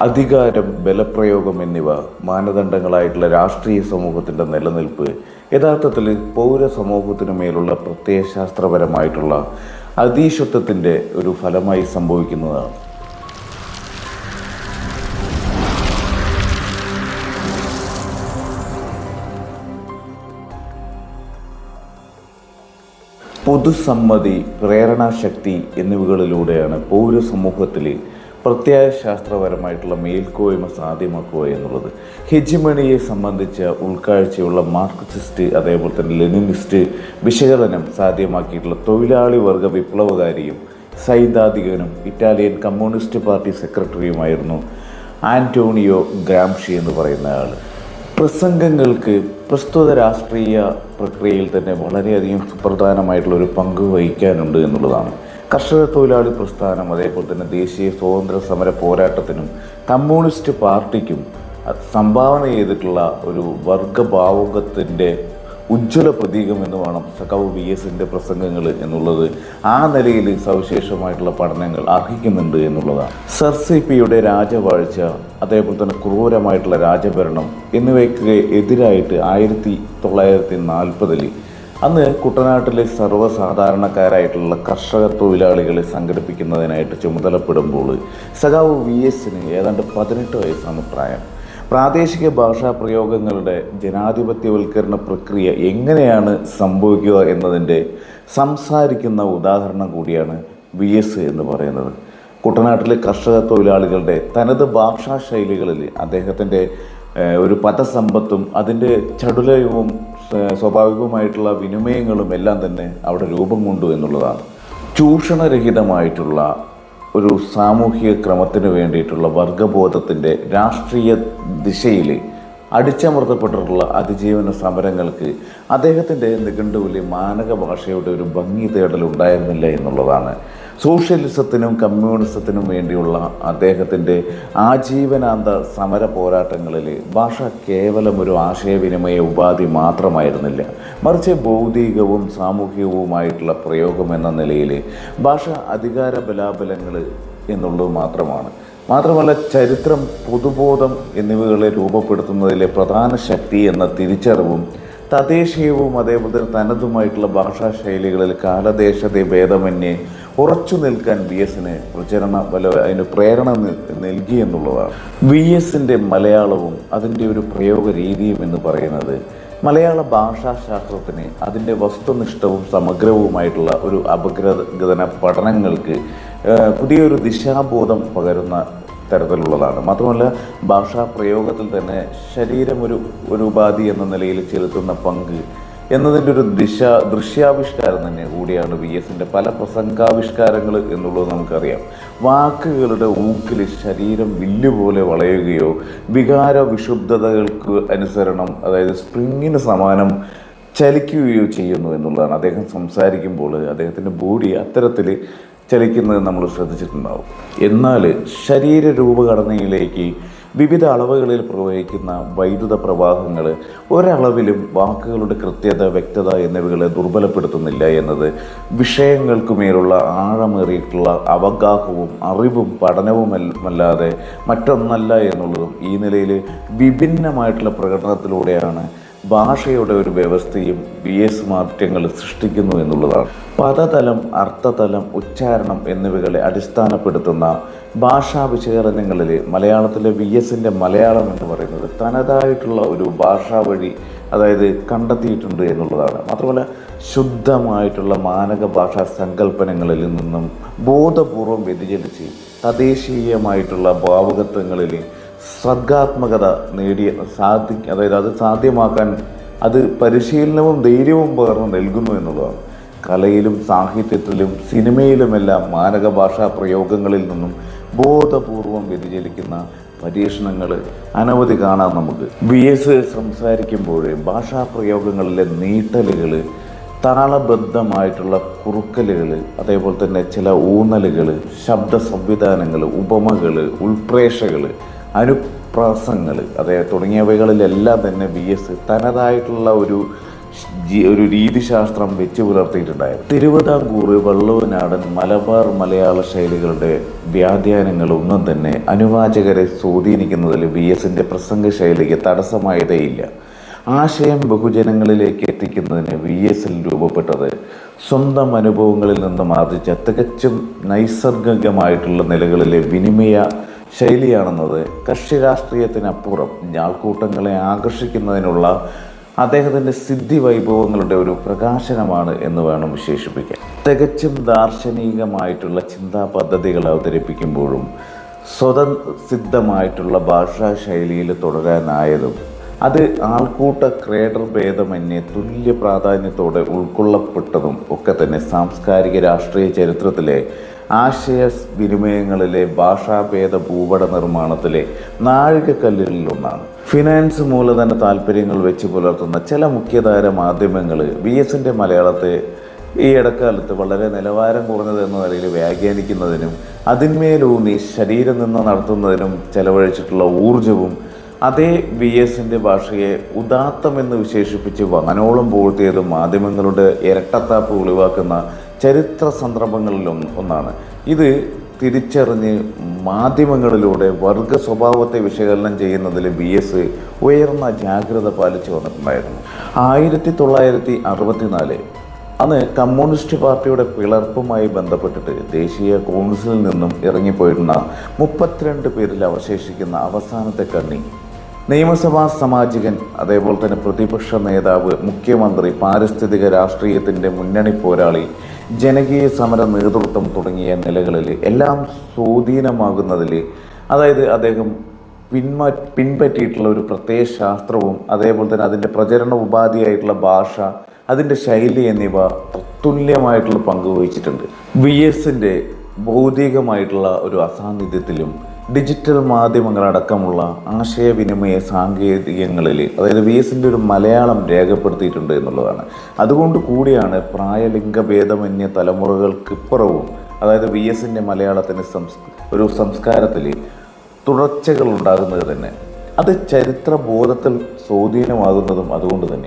അധികാരം, ബലപ്രയോഗം എന്നിവ മാനദണ്ഡങ്ങളായിട്ടുള്ള രാഷ്ട്രീയ സമൂഹത്തിൻ്റെ നിലനിൽപ്പ് യഥാർത്ഥത്തിൽ പൗരസമൂഹത്തിനു മേലുള്ള പ്രത്യയശാസ്ത്രപരമായിട്ടുള്ള അധീശത്വത്തിൻ്റെ ഒരു ഫലമായി സംഭവിക്കുന്നതാണ്. പൊതുസമ്മതി, പ്രേരണാശക്തി എന്നിവകളിലൂടെയാണ് പൗരസമൂഹത്തിൽ പ്രത്യയശാസ്ത്രപരമായിട്ടുള്ള മേൽക്കോയ്മ സാധ്യമാക്കുക എന്നുള്ളത്. ഹെജിമണിയെ സംബന്ധിച്ച ഉൾക്കാഴ്ചയുള്ള മാർക്സിസ്റ്റ് അതേപോലെ തന്നെ ലെനിനിസ്റ്റ് വിശകലനം സാധ്യമാക്കിയിട്ടുള്ള തൊഴിലാളി വർഗ വിപ്ലവകാരിയും സൈദ്ധാന്തികനും ഇറ്റാലിയൻ കമ്മ്യൂണിസ്റ്റ് പാർട്ടി സെക്രട്ടറിയുമായിരുന്നു ആന്റോണിയോ ഗ്രാംഷി എന്ന് പറയുന്ന ആൾ. പ്രസംഗങ്ങൾക്ക് പ്രസ്തുത രാഷ്ട്രീയ പ്രക്രിയയിൽ തന്നെ വളരെയധികം സുപ്രധാനമായിട്ടുള്ളൊരു പങ്ക് വഹിക്കാനുണ്ട് എന്നുള്ളതാണ്. കർഷക തൊഴിലാളി പ്രസ്ഥാനം അതേപോലെ തന്നെ ദേശീയ സ്വാതന്ത്ര്യ സമര പോരാട്ടത്തിനും കമ്മ്യൂണിസ്റ്റ് പാർട്ടിക്കും സംഭാവന ചെയ്തിട്ടുള്ള ഒരു വർഗഭാവുകത്തിൻ്റെ ഉജ്ജ്വല പ്രതീകം എന്ന് വേണം സഖാവ് VSൻ്റെ പ്രസംഗങ്ങൾ എന്നുള്ളത് ആ നിലയിൽ സവിശേഷമായിട്ടുള്ള പഠനങ്ങൾ അർഹിക്കുന്നുണ്ട് എന്നുള്ളതാണ്. സർ CPയുടെ രാജവാഴ്ച അതേപോലെ തന്നെ ക്രൂരമായിട്ടുള്ള രാജഭരണം എന്നിവയ്ക്ക് എതിരായിട്ട് 1940 അന്ന് കുട്ടനാട്ടിലെ സർവ്വസാധാരണക്കാരായിട്ടുള്ള കർഷക തൊഴിലാളികളെ സംഘടിപ്പിക്കുന്നതിനായിട്ട് ചുമതലപ്പെടുമ്പോൾ സഖാവ് VSന് ഏതാണ്ട് 18 വയസ്സാണ് പ്രായം. പ്രാദേശിക ഭാഷാ പ്രയോഗങ്ങളുടെ ജനാധിപത്യവൽക്കരണ പ്രക്രിയ എങ്ങനെയാണ് സംഭവിക്കുക എന്നതിൻ്റെ സംസാരിക്കുന്ന ഉദാഹരണം കൂടിയാണ് VS എന്ന് പറയുന്നത്. കുട്ടനാട്ടിലെ കർഷക തൊഴിലാളികളുടെ തനത് ഭാഷാ ശൈലികളിൽ അദ്ദേഹത്തിൻ്റെ ഒരു പദസമ്പത്തും അതിൻ്റെ ചടുലവും സ്വാഭാവികവുമായിട്ടുള്ള വിനിമയങ്ങളും എല്ലാം തന്നെ അവിടെ രൂപം കൊണ്ടു എന്നുള്ളതാണ്. ചൂഷണരഹിതമായിട്ടുള്ള ഒരു സാമൂഹിക ക്രമത്തിന് വേണ്ടിയിട്ടുള്ള വർഗബോധത്തിൻ്റെ രാഷ്ട്രീയ ദിശയിൽ അടിച്ചമർത്തപ്പെട്ടിട്ടുള്ള അതിജീവന സമരങ്ങൾക്ക് അദ്ദേഹത്തിൻ്റെ നിഘണ്ടുവിൽ മാനക ഭാഷയുടെ ഒരു ഭംഗി തേടൽ ഉണ്ടായിരുന്നില്ല എന്നുള്ളതാണ്. സോഷ്യലിസത്തിനും കമ്മ്യൂണിസത്തിനും വേണ്ടിയുള്ള അദ്ദേഹത്തിൻ്റെ ആജീവനാന്ത സമര പോരാട്ടങ്ങളിൽ ഭാഷ കേവലം ഒരു ആശയവിനിമയ ഉപാധി മാത്രമായിരുന്നില്ല, മറിച്ച് ഭൗതികവും സാമൂഹികവുമായിട്ടുള്ള പ്രയോഗം എന്ന നിലയിൽ ഭാഷ അധികാര ബലാബലങ്ങൾ എന്നുള്ളത് മാത്രമല്ല ചരിത്രം, പൊതുബോധം എന്നിവകളെ രൂപപ്പെടുത്തുന്നതിലെ പ്രധാന ശക്തി എന്ന തിരിച്ചറിവും തദ്ദേശീയവും അതേപോലെ തന്നെ തനതുമായിട്ടുള്ള ഭാഷാ ശൈലികളിൽ കാലദേശത്തെ ഭേദമന്യേ ഉറച്ചു നിൽക്കാൻ VSന് അതിന് പ്രേരണ നൽകി എന്നുള്ളതാണ്. VSൻ്റെ മലയാളവും അതിൻ്റെ ഒരു പ്രയോഗ രീതിയും എന്ന് പറയുന്നത് മലയാള ഭാഷാശാസ്ത്രത്തിന് അതിൻ്റെ വസ്തുനിഷ്ഠവും സമഗ്രവുമായിട്ടുള്ള ഒരു അപഗ്രഥന പഠനങ്ങൾക്ക് പുതിയൊരു ദിശാബോധം പകരുന്ന തരത്തിലുള്ളതാണ്. മാത്രമല്ല ഭാഷാ പ്രയോഗത്തിൽ തന്നെ ശരീരം ഒരു ഉപാധി എന്ന നിലയിൽ ചെലുത്തുന്ന പങ്ക് എന്നതിൻ്റെ ഒരു ദൃശ്യാവിഷ്കാരം തന്നെ കൂടിയാണ് VSൻ്റെ പല പ്രസംഗാവിഷ്കാരങ്ങൾ എന്നുള്ളത് നമുക്കറിയാം. വാക്കുകളുടെ ഊക്കിൽ ശരീരം വില്ലുപോലെ വളയുകയോ വികാര വിശുദ്ധതകൾക്ക് അനുസരണം, അതായത് സ്പ്രിങ്ങിന് സമാനം ചലിക്കുകയോ ചെയ്യുന്നു എന്നുള്ളതാണ്. അദ്ദേഹം സംസാരിക്കുമ്പോൾ അദ്ദേഹത്തിൻ്റെ ബോഡി അത്തരത്തിൽ ചലിക്കുന്നത് നമ്മൾ ശ്രദ്ധിച്ചിട്ടുണ്ടാവും. എന്നാൽ ശരീര രൂപഘടനയിലേക്ക് വിവിധ അളവുകളിൽ പ്രവഹിക്കുന്ന വൈദ്യുത പ്രവാഹങ്ങൾ ഒരളവിലും വാക്കുകളുടെ കൃത്യത, വ്യക്തത എന്നിവകളെ ദുർബലപ്പെടുത്തുന്നില്ല എന്നത് വിഷയങ്ങൾക്കുമേലുള്ള ആഴമേറിയിട്ടുള്ള അവഗാഹവും അറിവും പഠനവുമല്ലാതെ മറ്റൊന്നല്ല എന്നുള്ളതും ഈ നിലയിൽ വിഭിന്നമായിട്ടുള്ള പ്രകടനത്തിലൂടെയാണ് ഭാഷയുടെ ഒരു വ്യവസ്ഥയും VS മാറ്റങ്ങൾ സൃഷ്ടിക്കുന്നു എന്നുള്ളതാണ്. പദതലം, അർത്ഥതലം, ഉച്ചാരണം എന്നിവകളെ അടിസ്ഥാനപ്പെടുത്തുന്ന ഭാഷാ വിശകലനങ്ങളിൽ മലയാളത്തിലെ VSൻ്റെ മലയാളം എന്ന് പറയുന്നത് തനതായിട്ടുള്ള ഒരു ഭാഷാ വഴി കണ്ടെത്തിയിട്ടുണ്ട് എന്നുള്ളതാണ്. മാത്രമല്ല ശുദ്ധമായിട്ടുള്ള മാനക ഭാഷാ സങ്കല്പനങ്ങളിൽ നിന്നും ബോധപൂർവം വ്യതിചലിച്ച് തദ്ദേശീയമായിട്ടുള്ള ഭാവുകത്വങ്ങളിൽ സർഗാത്മകത അത് സാധ്യമാക്കാൻ അത് പരിശീലനവും ധൈര്യവും പകർന്ന് നൽകുന്നു എന്നുള്ളതാണ്. കലയിലും സാഹിത്യത്തിലും സിനിമയിലുമെല്ലാം മാനക ഭാഷാ പ്രയോഗങ്ങളിൽ നിന്നും ബോധപൂർവം വ്യതിചലിക്കുന്ന പരീക്ഷണങ്ങൾ അനവധി കാണാം നമുക്ക്. VS സംസാരിക്കുമ്പോൾ ഭാഷാ പ്രയോഗങ്ങളിലെ നീട്ടലുകൾ, താളബദ്ധമായിട്ടുള്ള കുറുക്കലുകൾ, അതേപോലെ തന്നെ ചില ഊന്നലുകൾ, ശബ്ദ സംവിധാനങ്ങൾ, ഉപമകൾ, ഉൾപ്രേക്ഷകൾ, അനുപ്രാസങ്ങൾ തുടങ്ങിയവകളിലെല്ലാം തന്നെ VS തനതായിട്ടുള്ള ഒരു ഒരു രീതിശാസ്ത്രം വെച്ച് പുലർത്തിയിട്ടുണ്ടായിരുന്നു. തിരുവിതാംകൂർ, വള്ളുവനാടൻ, മലബാർ മലയാള ശൈലികളുടെ വ്യാഖ്യാനങ്ങളൊന്നും തന്നെ അനുവാചകരെ സ്വാധീനിക്കുന്നതിൽ VSന്റെ പ്രസംഗ ശൈലിക്ക് തടസ്സമായതേയില്ല. ആശയം ബഹുജനങ്ങളിലേക്ക് എത്തിക്കുന്നതിന് VSൽ രൂപപ്പെട്ടത് സ്വന്തം അനുഭവങ്ങളിൽ നിന്നും ആർജിച്ച തികച്ചും നൈസർഗികമായിട്ടുള്ള നിലകളിലെ വിനിമയ ശൈലിയാണെന്നത് കക്ഷി രാഷ്ട്രീയത്തിനപ്പുറം ആൾക്കൂട്ടങ്ങളെ ആകർഷിക്കുന്നതിനുള്ള അദ്ദേഹത്തിൻ്റെ സിദ്ധി വൈഭവങ്ങളുടെ ഒരു പ്രകാശനമാണ് എന്ന് വേണം വിശേഷിപ്പിക്കാൻ. തികച്ചും ദാർശനികമായിട്ടുള്ള ചിന്താ പദ്ധതികൾ അവതരിപ്പിക്കുമ്പോഴും സ്വതസിദ്ധമായിട്ടുള്ള ഭാഷാ ശൈലിയിൽ തുടരാനായതും അത് ആൾക്കൂട്ട ക്രേഡർ ഭേദമന്യേ തുല്യ പ്രാധാന്യത്തോടെ ഉൾക്കൊള്ളപ്പെട്ടതും ഒക്കെ തന്നെ സാംസ്കാരിക രാഷ്ട്രീയ ചരിത്രത്തിലെ ആശയവിനിമയങ്ങളിലെ ഭാഷാഭേദ ഭൂപട നിർമ്മാണത്തിലെ നാഴികക്കല്ലുകളിലൊന്നാണ്. ഫിനാൻസ് മൂലധന താല്പര്യങ്ങൾ വെച്ച് പുലർത്തുന്ന ചില മുഖ്യധാര മാധ്യമങ്ങൾ VSന്റെ മലയാളത്തെ ഈ ഇടക്കാലത്ത് വളരെ നിലവാരം കുറഞ്ഞത് എന്ന നിലയിൽ വ്യാഖ്യാനിക്കുന്നതിനും അതിന്മേലൂന്നി ശരീരം നിന്ന് നടത്തുന്നതിനും ചെലവഴിച്ചിട്ടുള്ള ഊർജവും അതേ VSന്റെ ഭാഷയെ ഉദാത്തമെന്ന് വിശേഷിപ്പിച്ച് വാനോളം പൂഴ്ത്തിയതും മാധ്യമങ്ങളുടെ ഇരട്ടത്താപ്പ് ഒളിവാക്കുന്ന ചരിത്ര സന്ദർഭങ്ങളിലൊന്നാണ്. ഇത് തിരിച്ചറിഞ്ഞ് മാധ്യമങ്ങളിലൂടെ വർഗ സ്വഭാവത്തെ വിശകലനം ചെയ്യുന്നതിൽ VS ഉയർന്ന ജാഗ്രത പാലിച്ചു വന്നിട്ടുണ്ടായിരുന്നു. 1964 അന്ന് കമ്മ്യൂണിസ്റ്റ് പാർട്ടിയുടെ പിളർപ്പുമായി ബന്ധപ്പെട്ടിട്ട് ദേശീയ കൗൺസിലിൽ നിന്നും ഇറങ്ങിപ്പോയിരുന്ന 32 പേരിൽ അവശേഷിക്കുന്ന അവസാനത്തെ കണ്ണി നിയമസഭാ സാമാജികൻ, അതേപോലെ തന്നെ പ്രതിപക്ഷ നേതാവ്, മുഖ്യമന്ത്രി, പാരിസ്ഥിതിക രാഷ്ട്രീയത്തിൻ്റെ മുന്നണി പോരാളി, ജനകീയ സമര നേതൃത്വം തുടങ്ങിയ നിലകളിൽ എല്ലാം സ്വാധീനമാകുന്നതിൽ, അതായത് അദ്ദേഹം പിൻപറ്റിയിട്ടുള്ള ഒരു പ്രത്യയ ശാസ്ത്രവും അതേപോലെ തന്നെ അതിൻ്റെ പ്രചരണ ഉപാധിയായിട്ടുള്ള ഭാഷ, അതിൻ്റെ ശൈലി എന്നിവ തത്തുല്യമായിട്ടുള്ള പങ്ക് വഹിച്ചിട്ടുണ്ട്. VSന്റെ ഭൗതികമായിട്ടുള്ള ഒരു അസാന്നിധ്യത്തിലും ഡിജിറ്റൽ മാധ്യമങ്ങളടക്കമുള്ള ആശയവിനിമയ സാങ്കേതികങ്ങളിൽ അതായത് VSന്റെ ഒരു മലയാളം രേഖപ്പെടുത്തിയിട്ടുണ്ട് എന്നുള്ളതാണ്. അതുകൊണ്ട് കൂടിയാണ് പ്രായലിംഗഭേദമന്യ തലമുറകൾക്കിപ്പുറവും അതായത് VSന്റെ മലയാളത്തിന് ഒരു സംസ്കാരത്തിൽ തുടർച്ചകൾ ഉണ്ടാകുന്നത് തന്നെ. അത് ചരിത്ര ബോധത്തിൽ സ്വാധീനമാകുന്നതും അതുകൊണ്ട് തന്നെ.